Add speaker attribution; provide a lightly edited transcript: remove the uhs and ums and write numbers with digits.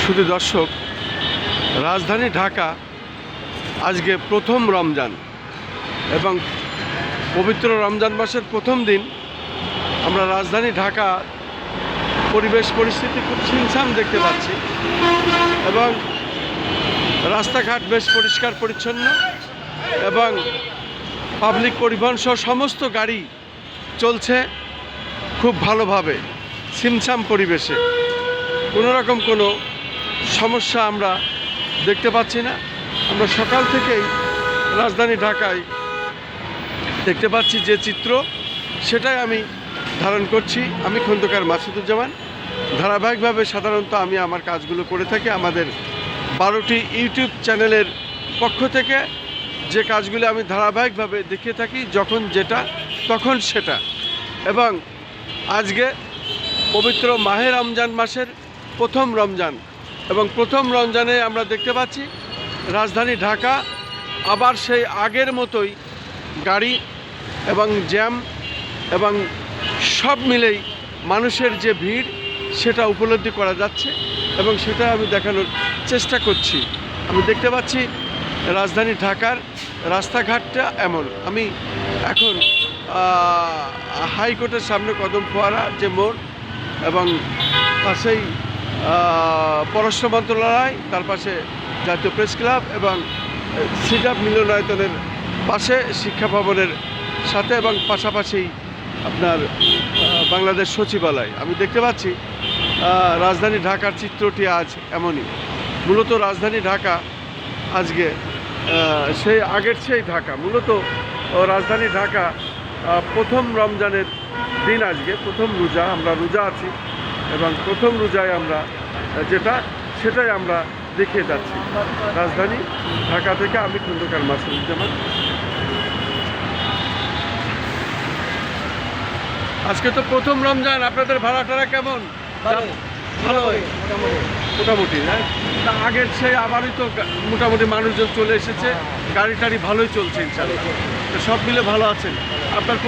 Speaker 1: শুধু দর্শক, রাজধানী ঢাকা আজকে প্রথম রমজান এবং পবিত্র রমজান মাসের প্রথম দিন। আমরা রাজধানী ঢাকা পরিবেশ পরিস্থিতি খুব ছিমছাম দেখতে পাচ্ছি এবং রাস্তাঘাট বেশ পরিষ্কার পরিচ্ছন্ন এবং পাবলিক পরিবহন সহ সমস্ত গাড়ি চলছে খুব ভালোভাবে, ছিমছাম পরিবেশে। কোনো রকম কোনো সমস্যা আমরা দেখতে পাচ্ছি না। আমরা সকাল থেকেই রাজধানী ঢাকায় দেখতে পাচ্ছি যে চিত্র, সেটাই আমি ধারণ করছি। আমি খন্দকার মাসুদুজ্জামান। ধারাবাহিকভাবে সাধারণত আমি আমার কাজগুলো করে থাকি আমাদের 12টি ইউটিউব চ্যানেলের পক্ষ থেকে। যে কাজগুলো আমি ধারাবাহিকভাবে দেখিয়ে থাকি, যখন যেটা তখন সেটা। এবং আজকে পবিত্র মাহে রমজান মাসের প্রথম রমজান এবং প্রথম রমজানে আমরা দেখতে পাচ্ছি রাজধানী ঢাকা আবার সেই আগের মতোই গাড়ি এবং জ্যাম এবং সব মিলেই মানুষের যে ভিড়, সেটা উপলব্ধি করা যাচ্ছে এবং সেটা আমি দেখানোর চেষ্টা করছি। আমি দেখতে পাচ্ছি রাজধানী ঢাকার রাস্তাঘাটটা এমন। আমি এখন হাইকোর্টের সামনে কদম ফোয়ারা যে মোড় এবং পাশেই পররাষ্ট্র মন্ত্রণালয়, তার পাশে জাতীয় প্রেস ক্লাব এবং সিডাপ মিলনায়তনের পাশে শিক্ষা ভবনের সাথে এবং পাশাপাশি আপনার বাংলাদেশ সচিবালয়। আমি দেখতে পাচ্ছি রাজধানী ঢাকার চিত্রটি আজ এমনই। মূলত রাজধানী ঢাকা আজকে সেই আগের সেই ঢাকা। মূলত রাজধানী ঢাকা প্রথম রমজানের দিন, আজকে প্রথম রোজা, আমরা রোজা আছি এবং প্রথম রোজায় আমরা যেটা সেটাই আমরা দেখিয়ে যাচ্ছি। রাজধানী ঢাকা থেকে আমি খন্দকার মাসুদুজ্জামান। আজকে তো প্রথম রমজান, আপনাদের ভাড়া টাড়া কেমন? ভালো, মোটামুটি। হ্যাঁ, আগের সেই আবারই তো মোটামুটি মানুষজন চলে এসেছে, গাড়ি টাড়ি ভালোই চলছে ইনশাআল্লাহ। সব মিলে ভালো আছেন? আপনার